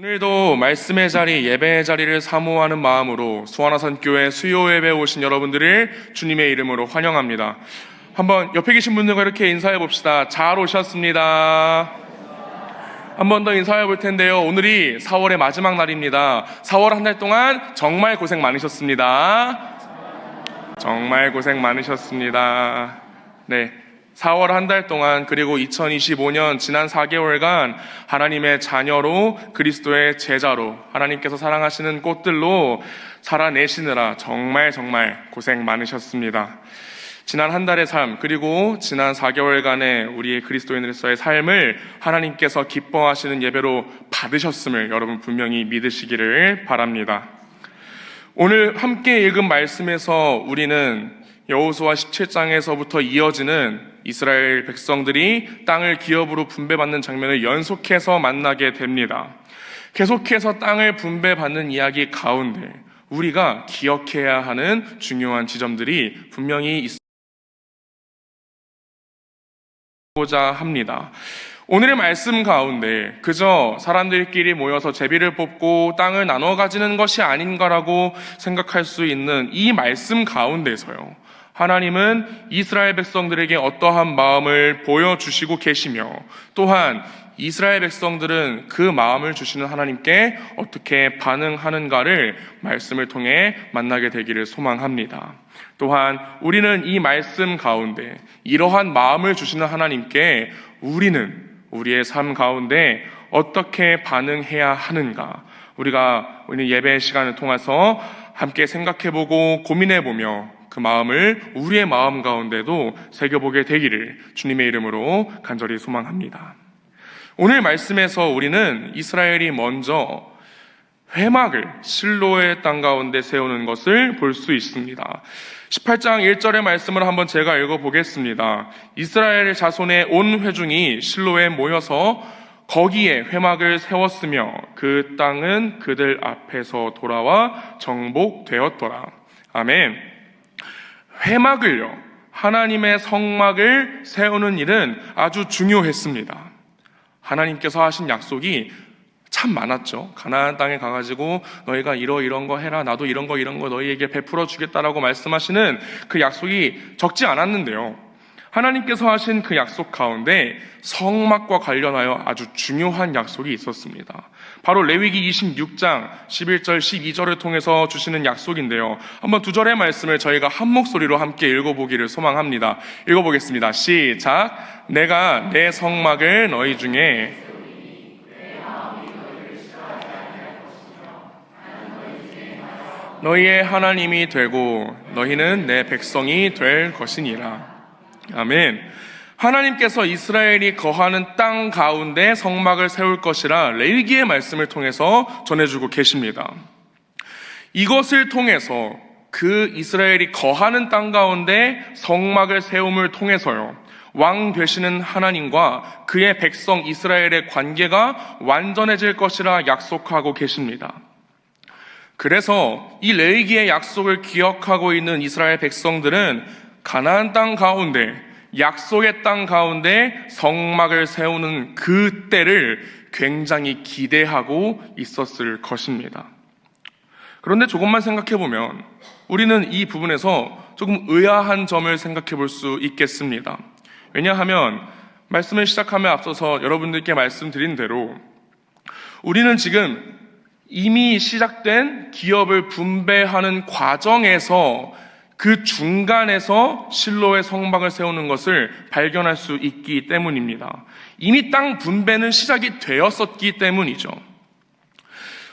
오늘도 말씀의 자리, 예배의 자리를 사모하는 마음으로 수원화선교회 수요 예배에 오신 여러분들을 주님의 이름으로 환영합니다. 한번 옆에 계신 분들과 이렇게 인사해 봅시다. 잘 오셨습니다. 한 번 더 인사해 볼 텐데요. 오늘이 4월의 마지막 날입니다. 4월 한 달 동안 정말 고생 많으셨습니다. 정말 고생 많으셨습니다. 네. 4월 한 달 동안, 그리고 2025년 지난 4개월간 하나님의 자녀로, 그리스도의 제자로, 하나님께서 사랑하시는 꽃들로 살아내시느라 정말 고생 많으셨습니다. 지난 한 달의 삶, 그리고 지난 4개월간의 우리의 그리스도인으로서의 삶을 하나님께서 기뻐하시는 예배로 받으셨음을 여러분 분명히 믿으시기를 바랍니다. 오늘 함께 읽은 말씀에서 우리는 여호수아 17장에서부터 이어지는 이스라엘 백성들이 땅을 기업으로 분배받는 장면을 연속해서 만나게 됩니다. 계속해서 땅을 분배받는 이야기 가운데 우리가 기억해야 하는 중요한 지점들이 분명히 있고자 합니다. 오늘의 말씀 가운데 그저 사람들끼리 모여서 제비를 뽑고 땅을 나눠 가지는 것이 아닌가라고 생각할 수 있는 이 말씀 가운데서요, 하나님은 이스라엘 백성들에게 어떠한 마음을 보여주시고 계시며, 또한 이스라엘 백성들은 그 마음을 주시는 하나님께 어떻게 반응하는가를 말씀을 통해 만나게 되기를 소망합니다. 또한 우리는 이 말씀 가운데 이러한 마음을 주시는 하나님께 우리는 우리의 삶 가운데 어떻게 반응해야 하는가, 우리가 오늘 예배 시간을 통해서 함께 생각해보고 고민해보며 그 마음을 우리의 마음 가운데도 새겨보게 되기를 주님의 이름으로 간절히 소망합니다. 오늘 말씀에서 우리는 이스라엘이 먼저 회막을 실로의 땅 가운데 세우는 것을 볼 수 있습니다. 18장 1절의 말씀을 한번 제가 읽어보겠습니다. 이스라엘 자손의 온 회중이 실로에 모여서 거기에 회막을 세웠으며 그 땅은 그들 앞에서 돌아와 정복되었더라. 아멘. 회막을요, 하나님의 성막을 세우는 일은 아주 중요했습니다. 하나님께서 하신 약속이 참 많았죠. 가나안 땅에 가가지고 너희가 이런 거 해라, 나도 이런 거 너희에게 베풀어 주겠다라고 말씀하시는 그 약속이 적지 않았는데요, 하나님께서 하신 그 약속 가운데 성막과 관련하여 아주 중요한 약속이 있었습니다. 바로 레위기 26장 11절 12절을 통해서 주시는 약속인데요, 한번 두 절의 말씀을 저희가 한 목소리로 함께 읽어보기를 소망합니다. 읽어보겠습니다. 시작. 내가 내 성막을 너희 중에 너희의 하나님이 되고 너희는 내 백성이 될 것이니라. 아멘. 하나님께서 이스라엘이 거하는 땅 가운데 성막을 세울 것이라 레위기의 말씀을 통해서 전해주고 계십니다. 이것을 통해서 그 이스라엘이 거하는 땅 가운데 성막을 세움을 통해서요, 왕 되시는 하나님과 그의 백성 이스라엘의 관계가 완전해질 것이라 약속하고 계십니다. 그래서 이 레위기의 약속을 기억하고 있는 이스라엘 백성들은 가나안 땅 가운데, 약속의 땅 가운데 성막을 세우는 그 때를 굉장히 기대하고 있었을 것입니다. 그런데 조금만 생각해보면 우리는 이 부분에서 조금 의아한 점을 생각해 볼 수 있겠습니다. 왜냐하면 말씀을 시작하며 앞서서 여러분들께 말씀드린 대로 우리는 지금 이미 시작된 기업을 분배하는 과정에서 그 중간에서 실로의 성막을 세우는 것을 발견할 수 있기 때문입니다. 이미 땅 분배는 시작이 되었었기 때문이죠.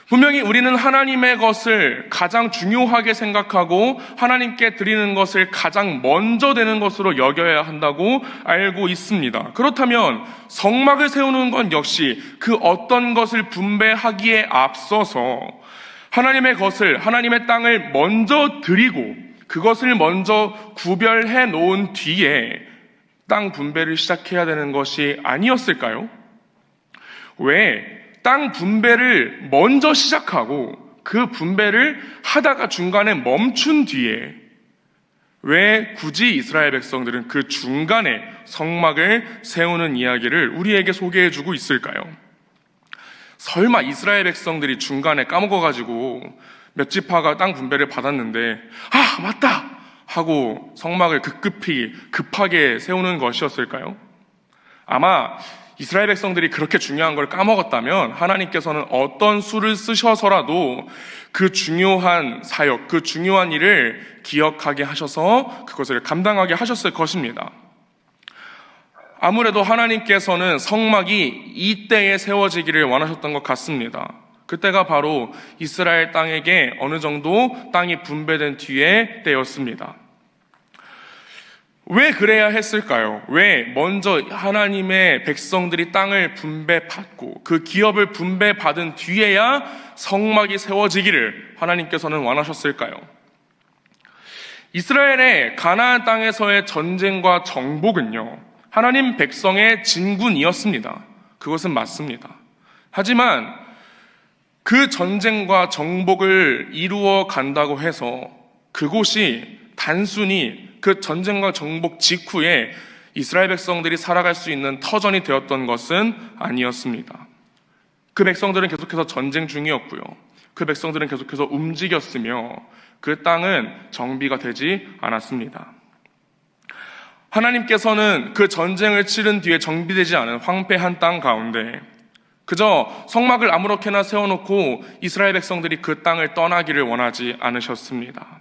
분명히 우리는 하나님의 것을 가장 중요하게 생각하고 하나님께 드리는 것을 가장 먼저 되는 것으로 여겨야 한다고 알고 있습니다. 그렇다면 성막을 세우는 건 역시 그 어떤 것을 분배하기에 앞서서 하나님의 것을, 하나님의 땅을 먼저 드리고 그것을 먼저 구별해 놓은 뒤에 땅 분배를 시작해야 되는 것이 아니었을까요? 왜 땅 분배를 먼저 시작하고 그 분배를 하다가 중간에 멈춘 뒤에 왜 굳이 이스라엘 백성들은 그 중간에 성막을 세우는 이야기를 우리에게 소개해주고 있을까요? 설마 이스라엘 백성들이 중간에 까먹어가지고 몇 지파가 땅 분배를 받았는데 맞다! 하고 성막을 급하게 세우는 것이었을까요? 아마 이스라엘 백성들이 그렇게 중요한 걸 까먹었다면 하나님께서는 어떤 수를 쓰셔서라도 그 중요한 사역, 그 중요한 일을 기억하게 하셔서 그것을 감당하게 하셨을 것입니다. 아무래도 하나님께서는 성막이 이때에 세워지기를 원하셨던 것 같습니다. 그때가 바로 이스라엘 땅에게 어느 정도 땅이 분배된 뒤의 때였습니다. 왜 그래야 했을까요? 왜 먼저 하나님의 백성들이 땅을 분배받고 그 기업을 분배받은 뒤에야 성막이 세워지기를 하나님께서는 원하셨을까요? 이스라엘의 가나안 땅에서의 전쟁과 정복은요, 하나님 백성의 진군이었습니다. 그것은 맞습니다. 하지만 그 전쟁과 정복을 이루어 간다고 해서 그곳이 단순히 그 전쟁과 정복 직후에 이스라엘 백성들이 살아갈 수 있는 터전이 되었던 것은 아니었습니다. 그 백성들은 계속해서 전쟁 중이었고요. 그 백성들은 계속해서 움직였으며 그 땅은 정비가 되지 않았습니다. 하나님께서는 그 전쟁을 치른 뒤에 정비되지 않은 황폐한 땅 가운데 그저 성막을 아무렇게나 세워놓고 이스라엘 백성들이 그 땅을 떠나기를 원하지 않으셨습니다.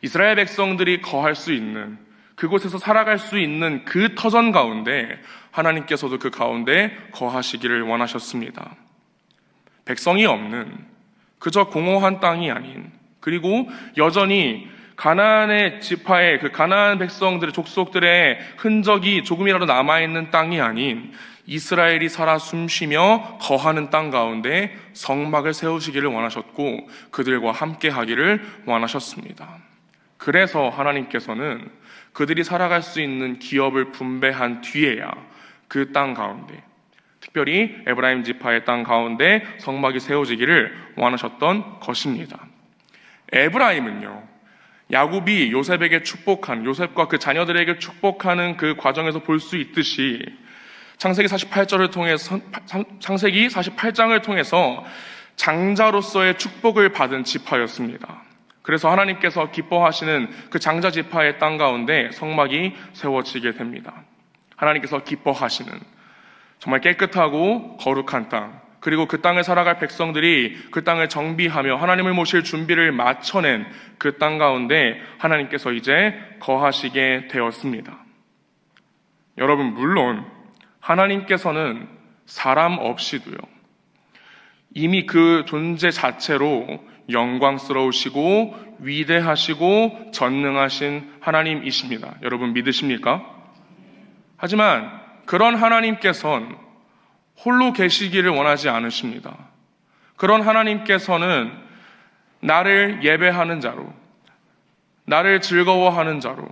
이스라엘 백성들이 거할 수 있는, 그곳에서 살아갈 수 있는 그 터전 가운데 하나님께서도 그 가운데 거하시기를 원하셨습니다. 백성이 없는, 그저 공허한 땅이 아닌, 그리고 여전히 가나안의 지파의 그 가나안 백성들의 족속들의 흔적이 조금이라도 남아있는 땅이 아닌 이스라엘이 살아 숨쉬며 거하는 땅 가운데 성막을 세우시기를 원하셨고 그들과 함께 하기를 원하셨습니다. 그래서 하나님께서는 그들이 살아갈 수 있는 기업을 분배한 뒤에야 그 땅 가운데, 특별히 에브라임 지파의 땅 가운데 성막이 세워지기를 원하셨던 것입니다. 에브라임은요, 야곱이 요셉에게 축복한, 요셉과 그 자녀들에게 축복하는 그 과정에서 볼 수 있듯이 창세기 48장을 통해서 장자로서의 축복을 받은 지파였습니다. 그래서 하나님께서 기뻐하시는 그 장자 지파의 땅 가운데 성막이 세워지게 됩니다. 하나님께서 기뻐하시는 정말 깨끗하고 거룩한 땅, 그리고 그 땅을 살아갈 백성들이 그 땅을 정비하며 하나님을 모실 준비를 마쳐낸 그 땅 가운데 하나님께서 이제 거하시게 되었습니다. 여러분, 물론 하나님께서는 사람 없이도요, 이미 그 존재 자체로 영광스러우시고 위대하시고 전능하신 하나님이십니다. 여러분 믿으십니까? 하지만 그런 하나님께서는 홀로 계시기를 원하지 않으십니다. 그런 하나님께서는 나를 예배하는 자로, 나를 즐거워하는 자로,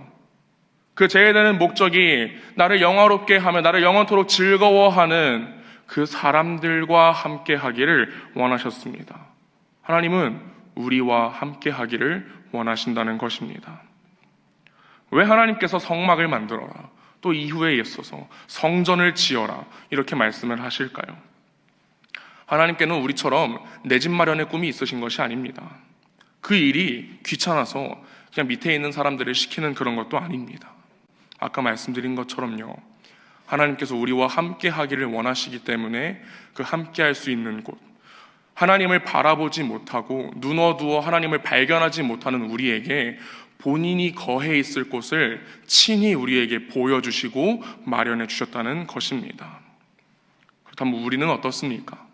그 제외되는 목적이 나를 영화롭게 하며 나를 영원토록 즐거워하는 그 사람들과 함께 하기를 원하셨습니다. 하나님은 우리와 함께 하기를 원하신다는 것입니다. 왜 하나님께서 성막을 만들어라, 또 이후에 있어서 성전을 지어라 이렇게 말씀을 하실까요? 하나님께는 우리처럼 내 집 마련의 꿈이 있으신 것이 아닙니다. 그 일이 귀찮아서 그냥 밑에 있는 사람들을 시키는 그런 것도 아닙니다. 아까 말씀드린 것처럼요, 하나님께서 우리와 함께 하기를 원하시기 때문에 그 함께 할 수 있는 곳, 하나님을 바라보지 못하고 눈 어두워 하나님을 발견하지 못하는 우리에게 본인이 거해 있을 곳을 친히 우리에게 보여주시고 마련해 주셨다는 것입니다. 그렇다면 우리는 어떻습니까?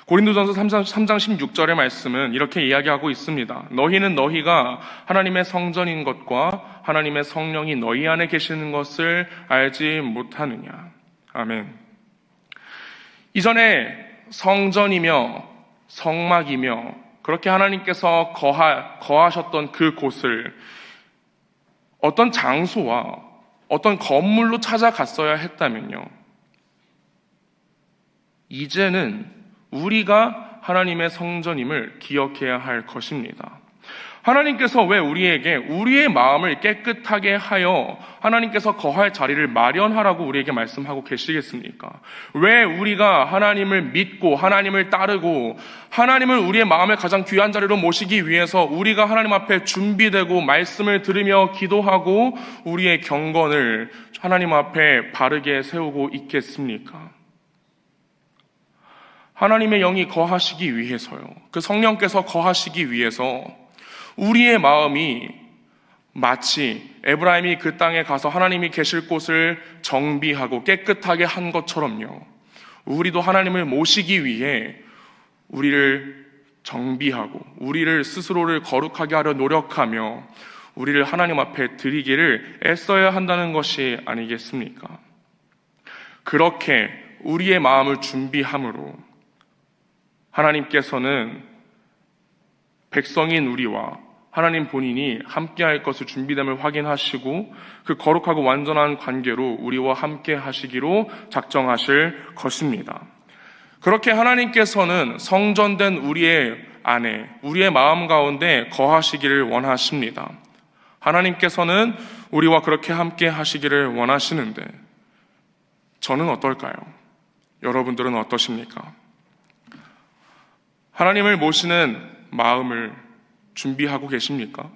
고린도전서 3장 16절의 말씀은 이렇게 이야기하고 있습니다. 너희는 너희가 하나님의 성전인 것과 하나님의 성령이 너희 안에 계시는 것을 알지 못하느냐. 아멘. 이전에 성전이며 성막이며 그렇게 하나님께서 거하셨던 그 곳을 어떤 장소와 어떤 건물로 찾아갔어야 했다면요, 이제는 우리가 하나님의 성전임을 기억해야 할 것입니다. 하나님께서 왜 우리에게 우리의 마음을 깨끗하게 하여 하나님께서 거할 자리를 마련하라고 우리에게 말씀하고 계시겠습니까? 왜 우리가 하나님을 믿고 하나님을 따르고 하나님을 우리의 마음의 가장 귀한 자리로 모시기 위해서 우리가 하나님 앞에 준비되고 말씀을 들으며 기도하고 우리의 경건을 하나님 앞에 바르게 세우고 있겠습니까? 하나님의 영이 거하시기 위해서요. 그 성령께서 거하시기 위해서 우리의 마음이 마치 에브라임이 그 땅에 가서 하나님이 계실 곳을 정비하고 깨끗하게 한 것처럼요. 우리도 하나님을 모시기 위해 우리를 정비하고 우리를 스스로를 거룩하게 하려 노력하며 우리를 하나님 앞에 드리기를 애써야 한다는 것이 아니겠습니까? 그렇게 우리의 마음을 준비함으로 하나님께서는 백성인 우리와 하나님 본인이 함께할 것을 준비됨을 확인하시고 그 거룩하고 완전한 관계로 우리와 함께 하시기로 작정하실 것입니다. 그렇게 하나님께서는 성전된 우리의 안에 우리의 마음 가운데 거하시기를 원하십니다. 하나님께서는 우리와 그렇게 함께 하시기를 원하시는데 저는 어떨까요? 여러분들은 어떠십니까? 하나님을 모시는 마음을 준비하고 계십니까?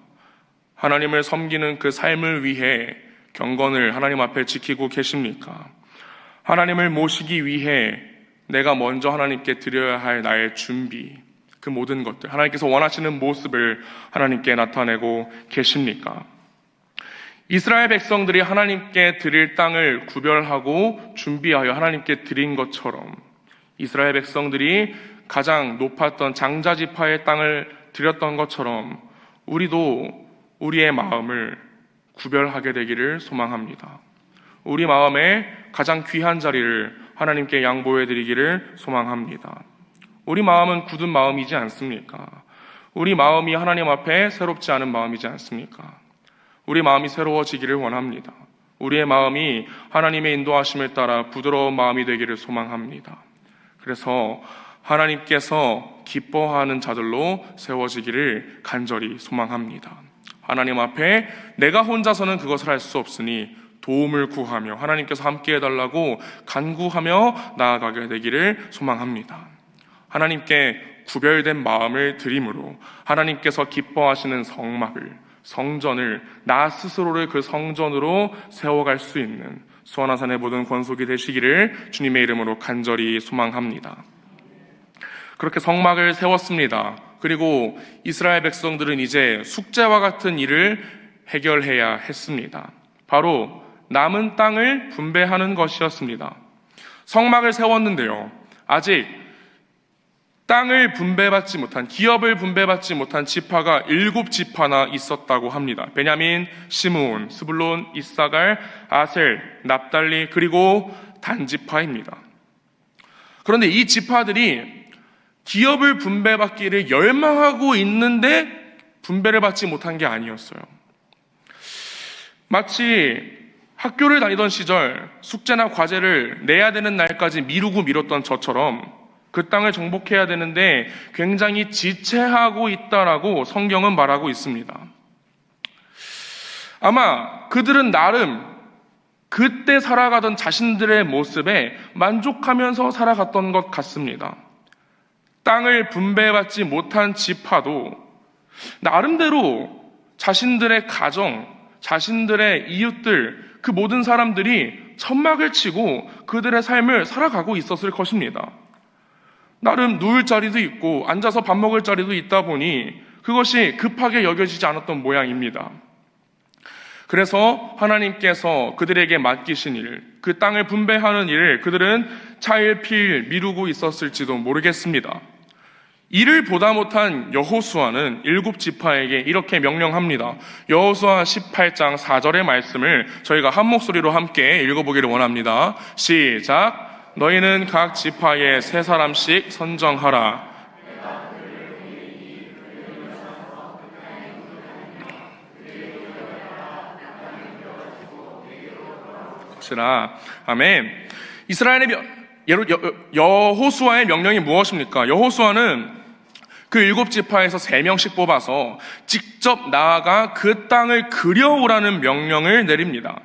하나님을 섬기는 그 삶을 위해 경건을 하나님 앞에 지키고 계십니까? 하나님을 모시기 위해 내가 먼저 하나님께 드려야 할 나의 준비, 그 모든 것들, 하나님께서 원하시는 모습을 하나님께 나타내고 계십니까? 이스라엘 백성들이 하나님께 드릴 땅을 구별하고 준비하여 하나님께 드린 것처럼 이스라엘 백성들이 가장 높았던 장자지파의 땅을 드렸던 것처럼 우리도 우리의 마음을 구별하게 되기를 소망합니다. 우리 마음의 가장 귀한 자리를 하나님께 양보해 드리기를 소망합니다. 우리 마음은 굳은 마음이지 않습니까? 우리 마음이 하나님 앞에 새롭지 않은 마음이지 않습니까? 우리 마음이 새로워지기를 원합니다. 우리의 마음이 하나님의 인도하심을 따라 부드러운 마음이 되기를 소망합니다. 그래서 하나님께서 기뻐하는 자들로 세워지기를 간절히 소망합니다. 하나님 앞에 내가 혼자서는 그것을 할 수 없으니 도움을 구하며 하나님께서 함께 해달라고 간구하며 나아가게 되기를 소망합니다. 하나님께 구별된 마음을 드림으로 하나님께서 기뻐하시는 성막을, 성전을, 나 스스로를 그 성전으로 세워갈 수 있는 수원화산의 모든 권속이 되시기를 주님의 이름으로 간절히 소망합니다. 그렇게 성막을 세웠습니다. 그리고 이스라엘 백성들은 이제 숙제와 같은 일을 해결해야 했습니다. 바로 남은 땅을 분배하는 것이었습니다. 성막을 세웠는데요, 아직 땅을 분배받지 못한, 기업을 분배받지 못한 지파가 7지파나 있었다고 합니다. 베냐민, 시므온, 스불론, 이사갈, 아셀, 납달리, 그리고 단 지파입니다. 그런데 이 지파들이 기업을 분배받기를 열망하고 있는데 분배를 받지 못한 게 아니었어요. 마치 학교를 다니던 시절 숙제나 과제를 내야 되는 날까지 미루고 미뤘던 저처럼 그 땅을 정복해야 되는데 굉장히 지체하고 있다라고 성경은 말하고 있습니다. 아마 그들은 나름 그때 살아가던 자신들의 모습에 만족하면서 살아갔던 것 같습니다. 땅을 분배받지 못한 지파도 나름대로 자신들의 가정, 자신들의 이웃들, 그 모든 사람들이 천막을 치고 그들의 삶을 살아가고 있었을 것입니다. 나름 누울 자리도 있고 앉아서 밥 먹을 자리도 있다 보니 그것이 급하게 여겨지지 않았던 모양입니다. 그래서 하나님께서 그들에게 맡기신 일, 그 땅을 분배하는 일을 그들은 차일피일 미루고 있었을지도 모르겠습니다. 이를 보다 못한 여호수아는 7지파에게 이렇게 명령합니다. 여호수아 18장 4절의 말씀을 저희가 한 목소리로 함께 읽어보기를 원합니다. 시작! 너희는 각 지파에 3사람씩 선정하라. 아멘. 이스라엘의 여호수아의 명령이 무엇입니까? 여호수아는 그 7지파에서 3명씩 뽑아서 직접 나아가 그 땅을 그려오라는 명령을 내립니다.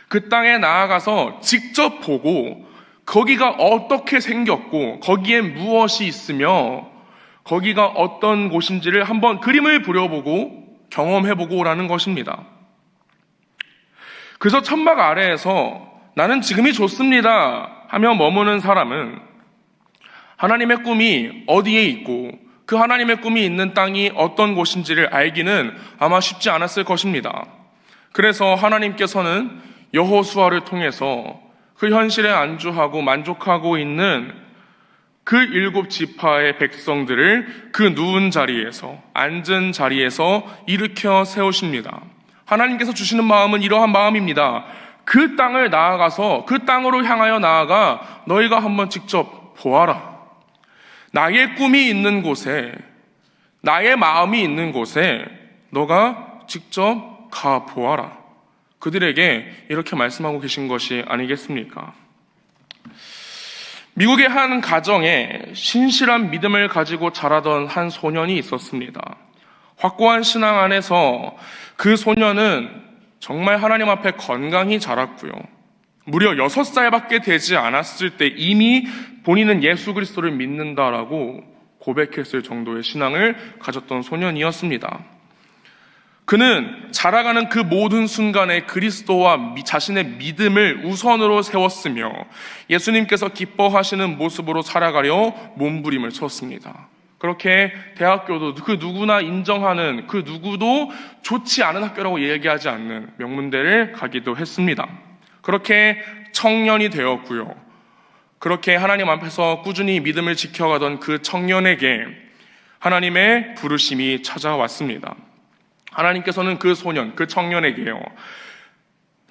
그 땅에 나아가서 직접 보고 거기가 어떻게 생겼고 거기에 무엇이 있으며 거기가 어떤 곳인지를 한번 그림을 그려보고 경험해보고 오라는 것입니다. 그래서 천막 아래에서 나는 지금이 좋습니다 하며 머무는 사람은 하나님의 꿈이 어디에 있고 그 하나님의 꿈이 있는 땅이 어떤 곳인지를 알기는 아마 쉽지 않았을 것입니다. 그래서 하나님께서는 여호수아를 통해서 그 현실에 안주하고 만족하고 있는 그 7지파의 백성들을 그 누운 자리에서, 앉은 자리에서 일으켜 세우십니다. 하나님께서 주시는 마음은 이러한 마음입니다. 그 땅을 나아가서 그 땅으로 향하여 나아가 너희가 한번 직접 보아라. 나의 꿈이 있는 곳에, 나의 마음이 있는 곳에 너가 직접 가 보아라. 그들에게 이렇게 말씀하고 계신 것이 아니겠습니까? 미국의 한 가정에 신실한 믿음을 가지고 자라던 한 소년이 있었습니다. 확고한 신앙 안에서 그 소년은 정말 하나님 앞에 건강히 자랐고요. 무려 6살밖에 되지 않았을 때 이미 본인은 예수 그리스도를 믿는다라고 고백했을 정도의 신앙을 가졌던 소년이었습니다. 그는 자라가는 그 모든 순간에 그리스도와 자신의 믿음을 우선으로 세웠으며 예수님께서 기뻐하시는 모습으로 살아가려 몸부림을 쳤습니다. 그렇게 대학교도 그 누구나 인정하는, 그 누구도 좋지 않은 학교라고 얘기하지 않는 명문대를 가기도 했습니다. 그렇게 청년이 되었고요. 그렇게 하나님 앞에서 꾸준히 믿음을 지켜가던 그 청년에게 하나님의 부르심이 찾아왔습니다. 하나님께서는 그 소년, 그 청년에게요,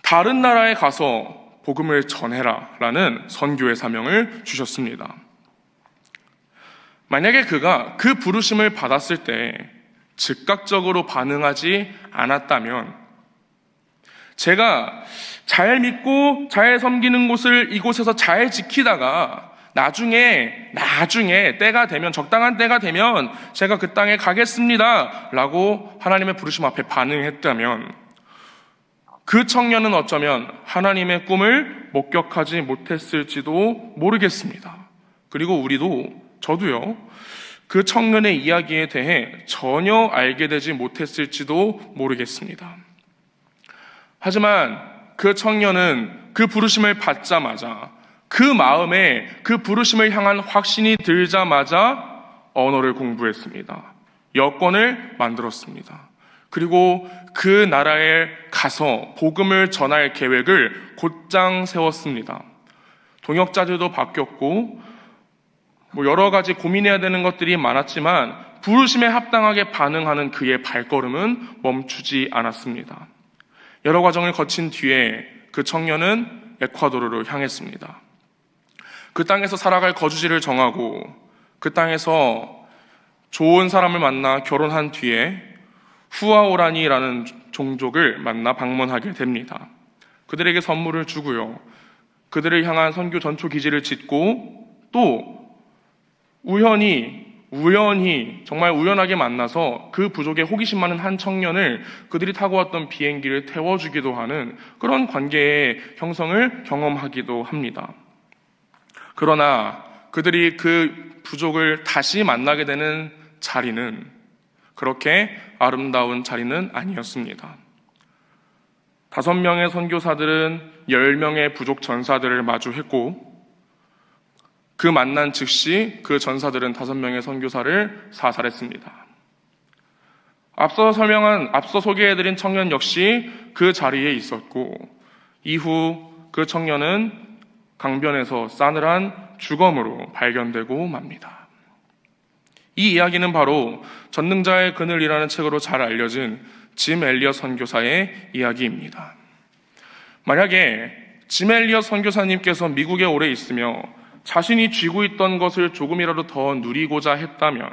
다른 나라에 가서 복음을 전해라 라는 선교의 사명을 주셨습니다. 만약에 그가 그 부르심을 받았을 때 즉각적으로 반응하지 않았다면 제가 잘 믿고 잘 섬기는 곳을 이곳에서 잘 지키다가 나중에 때가 되면, 적당한 때가 되면 제가 그 땅에 가겠습니다 라고 하나님의 부르심 앞에 반응했다면 그 청년은 어쩌면 하나님의 꿈을 목격하지 못했을지도 모르겠습니다. 그리고 저도요, 그 청년의 이야기에 대해 전혀 알게 되지 못했을지도 모르겠습니다. 하지만 그 청년은 그 부르심을 받자마자, 그 마음에 그 부르심을 향한 확신이 들자마자 언어를 공부했습니다. 여권을 만들었습니다. 그리고 그 나라에 가서 복음을 전할 계획을 곧장 세웠습니다. 동역자들도 바뀌었고 여러 가지 고민해야 되는 것들이 많았지만 부르심에 합당하게 반응하는 그의 발걸음은 멈추지 않았습니다. 여러 과정을 거친 뒤에 그 청년은 에콰도르로 향했습니다. 그 땅에서 살아갈 거주지를 정하고 그 땅에서 좋은 사람을 만나 결혼한 뒤에 후아오라니라는 종족을 만나 방문하게 됩니다. 그들에게 선물을 주고요, 그들을 향한 선교 전초 기지를 짓고 또 우연히 정말 우연하게 만나서 그 부족에 호기심 많은 한 청년을 그들이 타고 왔던 비행기를 태워주기도 하는 그런 관계의 형성을 경험하기도 합니다. 그러나 그들이 그 부족을 다시 만나게 되는 자리는 그렇게 아름다운 자리는 아니었습니다. 5명의 선교사들은 10명의 부족 전사들을 마주했고 그 만난 즉시 그 전사들은 5명의 선교사를 사살했습니다. 앞서 소개해드린 청년 역시 그 자리에 있었고 이후 그 청년은 강변에서 싸늘한 죽음으로 발견되고 맙니다. 이 이야기는 바로 전능자의 그늘이라는 책으로 잘 알려진 짐 엘리엇 선교사의 이야기입니다. 만약에 짐 엘리엇 선교사님께서 미국에 오래 있으며 자신이 쥐고 있던 것을 조금이라도 더 누리고자 했다면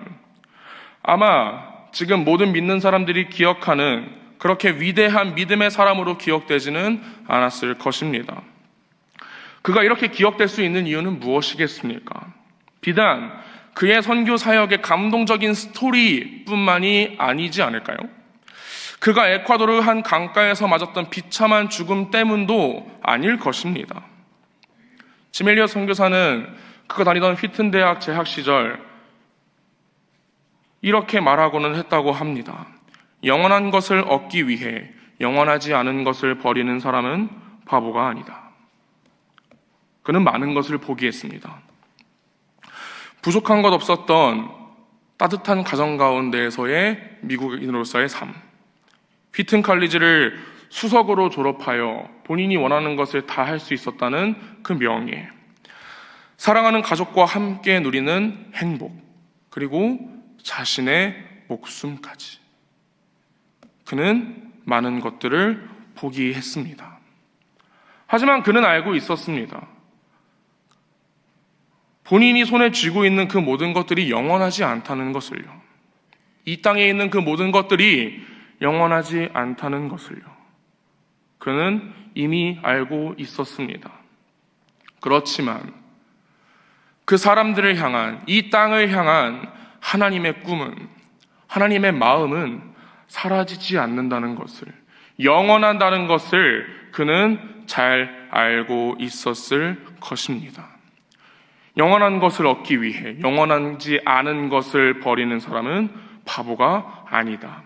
아마 지금 모든 믿는 사람들이 기억하는 그렇게 위대한 믿음의 사람으로 기억되지는 않았을 것입니다. 그가 이렇게 기억될 수 있는 이유는 무엇이겠습니까? 비단 그의 선교 사역의 감동적인 스토리뿐만이 아니지 않을까요? 그가 에콰도르 한 강가에서 맞았던 비참한 죽음 때문도 아닐 것입니다. 지멜리오 선교사는 그가 다니던 휘튼 대학 재학 시절 이렇게 말하고는 했다고 합니다. 영원한 것을 얻기 위해 영원하지 않은 것을 버리는 사람은 바보가 아니다. 그는 많은 것을 포기했습니다. 부족한 것 없었던 따뜻한 가정 가운데에서의 미국인으로서의 삶. 휘튼 칼리지를 수석으로 졸업하여 본인이 원하는 것을 다 할 수 있었다는 그 명예. 사랑하는 가족과 함께 누리는 행복. 그리고 자신의 목숨까지. 그는 많은 것들을 포기했습니다. 하지만 그는 알고 있었습니다. 본인이 손에 쥐고 있는 그 모든 것들이 영원하지 않다는 것을요. 이 땅에 있는 그 모든 것들이 영원하지 않다는 것을요. 그는 이미 알고 있었습니다. 그렇지만 그 사람들을 향한, 이 땅을 향한 하나님의 꿈은, 하나님의 마음은 사라지지 않는다는 것을, 영원한다는 것을 그는 잘 알고 있었을 것입니다. 영원한 것을 얻기 위해 영원하지 않은 것을 버리는 사람은 바보가 아니다.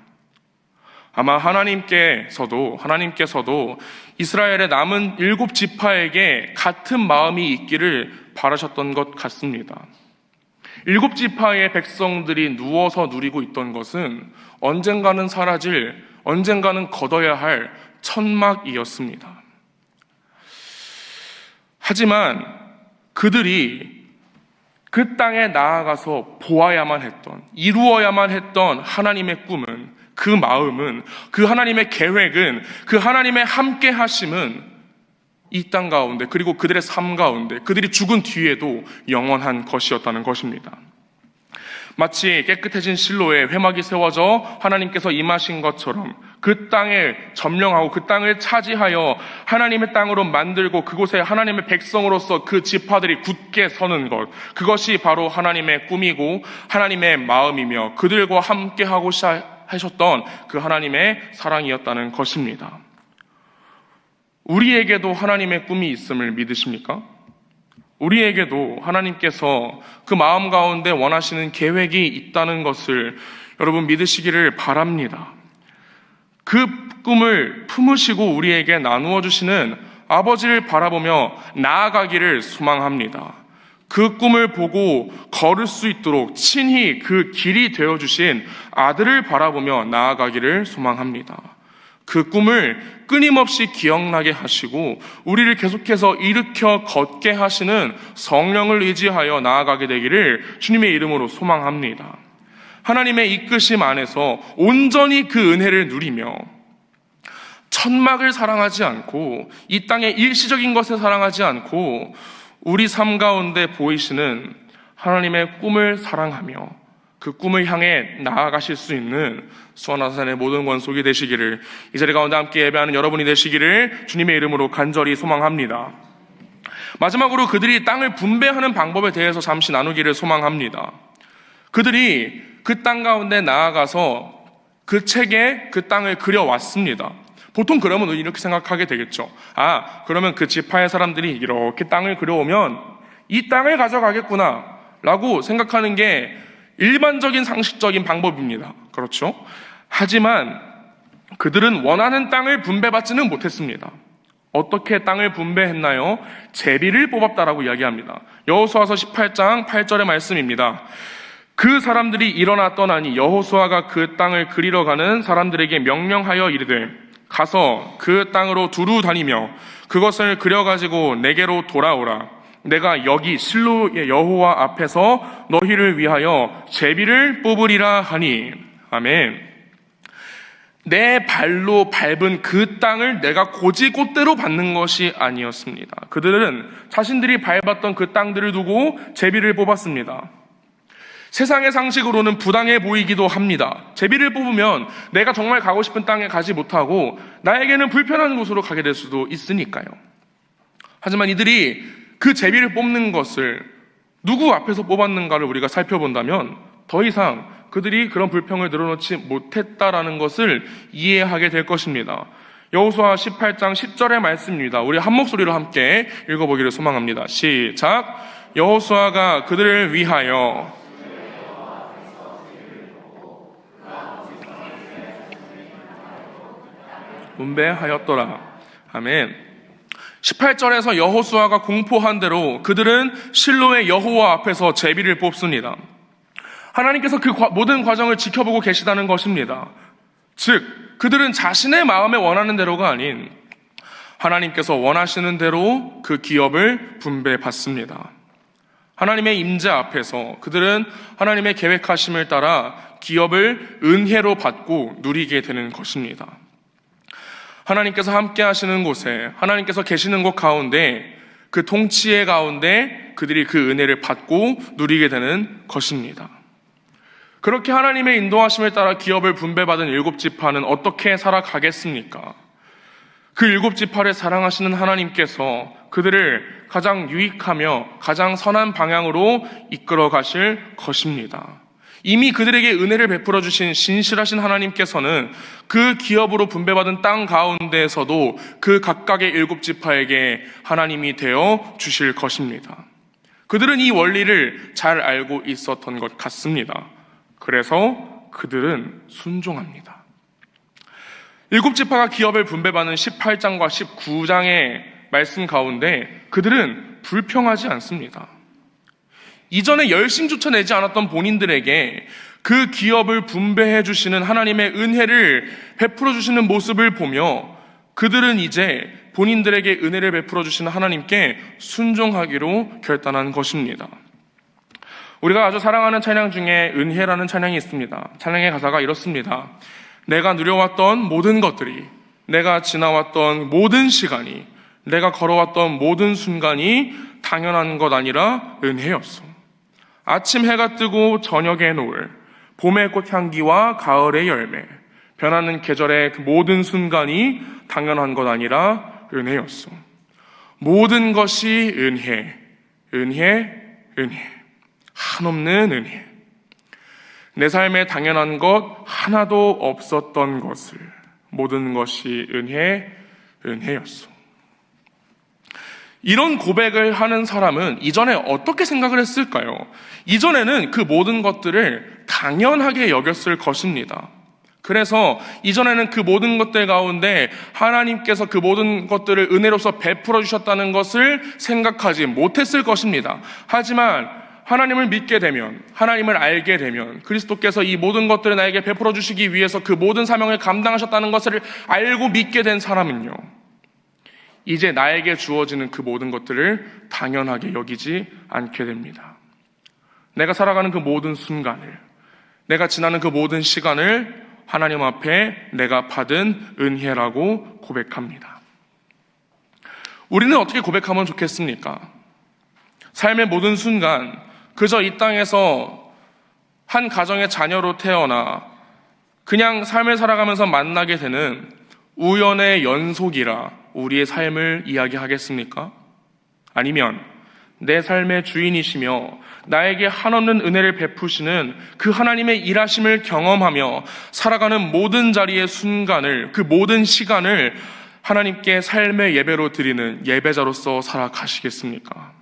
아마 하나님께서도 이스라엘의 남은 7지파에게 같은 마음이 있기를 바라셨던 것 같습니다. 7지파의 백성들이 누워서 누리고 있던 것은 언젠가는 사라질, 언젠가는 거둬야 할 천막이었습니다. 하지만 그들이 그 땅에 나아가서 보아야만 했던, 이루어야만 했던 하나님의 꿈은, 그 마음은, 그 하나님의 계획은, 그 하나님의 함께 하심은 이 땅 가운데, 그리고 그들의 삶 가운데, 그들이 죽은 뒤에도 영원한 것이었다는 것입니다. 마치 깨끗해진 실로에 회막이 세워져 하나님께서 임하신 것처럼 그 땅을 점령하고 그 땅을 차지하여 하나님의 땅으로 만들고 그곳에 하나님의 백성으로서 그 지파들이 굳게 서는 것, 그것이 바로 하나님의 꿈이고 하나님의 마음이며 그들과 함께 하고 하셨던 그 하나님의 사랑이었다는 것입니다. 우리에게도 하나님의 꿈이 있음을 믿으십니까? 우리에게도 하나님께서 그 마음 가운데 원하시는 계획이 있다는 것을 여러분 믿으시기를 바랍니다. 그 꿈을 품으시고 우리에게 나누어 주시는 아버지를 바라보며 나아가기를 소망합니다. 그 꿈을 보고 걸을 수 있도록 친히 그 길이 되어주신 아들을 바라보며 나아가기를 소망합니다. 그 꿈을 끊임없이 기억나게 하시고 우리를 계속해서 일으켜 걷게 하시는 성령을 의지하여 나아가게 되기를 주님의 이름으로 소망합니다. 하나님의 이끄심 안에서 온전히 그 은혜를 누리며 천막을 사랑하지 않고 이 땅의 일시적인 것을 사랑하지 않고 우리 삶 가운데 보이시는 하나님의 꿈을 사랑하며 그 꿈을 향해 나아가실 수 있는 수원아산의 모든 권속이 되시기를, 이 자리 가운데 함께 예배하는 여러분이 되시기를 주님의 이름으로 간절히 소망합니다. 마지막으로 그들이 땅을 분배하는 방법에 대해서 잠시 나누기를 소망합니다. 그들이 그 땅 가운데 나아가서 그 책에 그 땅을 그려왔습니다. 보통 그러면 이렇게 생각하게 되겠죠. 그러면 그 지파의 사람들이 이렇게 땅을 그려오면 이 땅을 가져가겠구나 라고 생각하는 게 일반적인 상식적인 방법입니다. 그렇죠? 하지만 그들은 원하는 땅을 분배받지는 못했습니다. 어떻게 땅을 분배했나요? 제비를 뽑았다라고 이야기합니다. 여호수아서 18장 8절의 말씀입니다. 그 사람들이 일어나 떠나니 여호수아가 그 땅을 그리러 가는 사람들에게 명령하여 이르되 가서 그 땅으로 두루 다니며 그것을 그려가지고 내게로 돌아오라. 내가 여기 실로의 여호와 앞에서 너희를 위하여 제비를 뽑으리라 하니. 아멘. 내 발로 밟은 그 땅을 내가 고지곳대로 받는 것이 아니었습니다. 그들은 자신들이 밟았던 그 땅들을 두고 제비를 뽑았습니다. 세상의 상식으로는 부당해 보이기도 합니다. 제비를 뽑으면 내가 정말 가고 싶은 땅에 가지 못하고 나에게는 불편한 곳으로 가게 될 수도 있으니까요. 하지만 이들이 그 제비를 뽑는 것을 누구 앞에서 뽑았는가를 우리가 살펴본다면 더 이상 그들이 그런 불평을 늘어놓지 못했다라는 것을 이해하게 될 것입니다. 여호수아 18장 10절의 말씀입니다. 우리 한 목소리로 함께 읽어보기를 소망합니다. 시작. 여호수아가 그들을 위하여 분배하였더라. 아멘. 18절에서 여호수아가 공포한 대로 그들은 실로의 여호와 앞에서 제비를 뽑습니다. 하나님께서 그 모든 과정을 지켜보고 계시다는 것입니다. 즉 그들은 자신의 마음에 원하는 대로가 아닌 하나님께서 원하시는 대로 그 기업을 분배받습니다. 하나님의 임재 앞에서 그들은 하나님의 계획하심을 따라 기업을 은혜로 받고 누리게 되는 것입니다. 하나님께서 함께 하시는 곳에, 하나님께서 계시는 곳 가운데, 그 통치의 가운데 그들이 그 은혜를 받고 누리게 되는 것입니다. 그렇게 하나님의 인도하심을 따라 기업을 분배받은 7지파는 어떻게 살아가겠습니까? 그 7지파를 사랑하시는 하나님께서 그들을 가장 유익하며 가장 선한 방향으로 이끌어 가실 것입니다. 이미 그들에게 은혜를 베풀어 주신 신실하신 하나님께서는 그 기업으로 분배받은 땅 가운데에서도 그 각각의 7지파에게 하나님이 되어 주실 것입니다. 그들은 이 원리를 잘 알고 있었던 것 같습니다. 그래서 그들은 순종합니다. 7지파가 기업을 분배받는 18장과 19장의 말씀 가운데 그들은 불평하지 않습니다. 이전에 열심조차 내지 않았던 본인들에게 그 기업을 분배해 주시는 하나님의 은혜를 베풀어 주시는 모습을 보며 그들은 이제 본인들에게 은혜를 베풀어 주시는 하나님께 순종하기로 결단한 것입니다. 우리가 아주 사랑하는 찬양 중에 은혜라는 찬양이 있습니다. 찬양의 가사가 이렇습니다. 내가 누려왔던 모든 것들이, 내가 지나왔던 모든 시간이, 내가 걸어왔던 모든 순간이 당연한 것 아니라 은혜였어. 아침 해가 뜨고 저녁에 노을, 봄의 꽃향기와 가을의 열매, 변하는 계절의 그 모든 순간이 당연한 것 아니라 은혜였어. 모든 것이 은혜, 은혜, 은혜. 한없는 은혜. 내 삶에 당연한 것 하나도 없었던 것을, 모든 것이 은혜, 은혜였어. 이런 고백을 하는 사람은 이전에 어떻게 생각을 했을까요? 이전에는 그 모든 것들을 당연하게 여겼을 것입니다. 그래서 이전에는 그 모든 것들 가운데 하나님께서 그 모든 것들을 은혜로서 베풀어 주셨다는 것을 생각하지 못했을 것입니다. 하지만 하나님을 믿게 되면, 하나님을 알게 되면, 그리스도께서 이 모든 것들을 나에게 베풀어 주시기 위해서 그 모든 사명을 감당하셨다는 것을 알고 믿게 된 사람은요, 이제 나에게 주어지는 그 모든 것들을 당연하게 여기지 않게 됩니다. 내가 살아가는 그 모든 순간을, 내가 지나는 그 모든 시간을 하나님 앞에 내가 받은 은혜라고 고백합니다. 우리는 어떻게 고백하면 좋겠습니까? 삶의 모든 순간, 그저 이 땅에서 한 가정의 자녀로 태어나 그냥 삶을 살아가면서 만나게 되는 우연의 연속이라 우리의 삶을 이야기하겠습니까? 아니면 내 삶의 주인이시며 나에게 한없는 은혜를 베푸시는 그 하나님의 일하심을 경험하며 살아가는 모든 자리의 순간을, 그 모든 시간을 하나님께 삶의 예배로 드리는 예배자로서 살아가시겠습니까?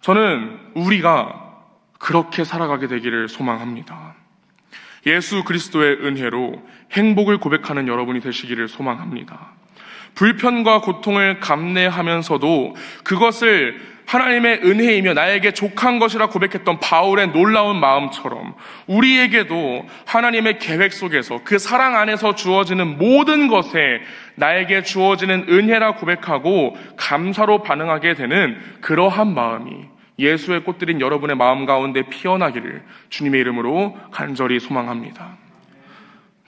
저는 우리가 그렇게 살아가게 되기를 소망합니다. 예수 그리스도의 은혜로 행복을 고백하는 여러분이 되시기를 소망합니다. 불편과 고통을 감내하면서도 그것을 하나님의 은혜이며 나에게 족한 것이라 고백했던 바울의 놀라운 마음처럼 우리에게도 하나님의 계획 속에서 그 사랑 안에서 주어지는 모든 것에 나에게 주어지는 은혜라 고백하고 감사로 반응하게 되는 그러한 마음이 예수의 꽃들인 여러분의 마음 가운데 피어나기를 주님의 이름으로 간절히 소망합니다.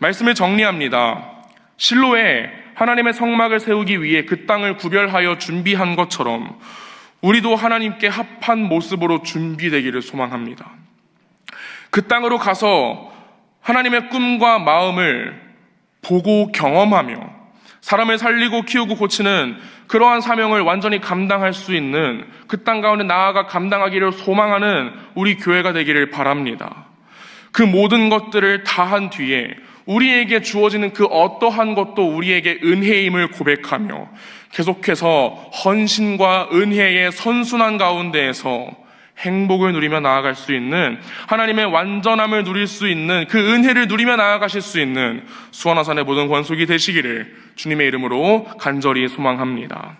말씀을 정리합니다. 실로에 하나님의 성막을 세우기 위해 그 땅을 구별하여 준비한 것처럼 우리도 하나님께 합한 모습으로 준비되기를 소망합니다. 그 땅으로 가서 하나님의 꿈과 마음을 보고 경험하며 사람을 살리고 키우고 고치는 그러한 사명을 완전히 감당할 수 있는 그 땅 가운데 나아가 감당하기를 소망하는 우리 교회가 되기를 바랍니다. 그 모든 것들을 다한 뒤에 우리에게 주어지는 그 어떠한 것도 우리에게 은혜임을 고백하며 계속해서 헌신과 은혜의 선순환 가운데에서 행복을 누리며 나아갈 수 있는, 하나님의 완전함을 누릴 수 있는, 그 은혜를 누리며 나아가실 수 있는 수원화산의 모든 권속이 되시기를 주님의 이름으로 간절히 소망합니다.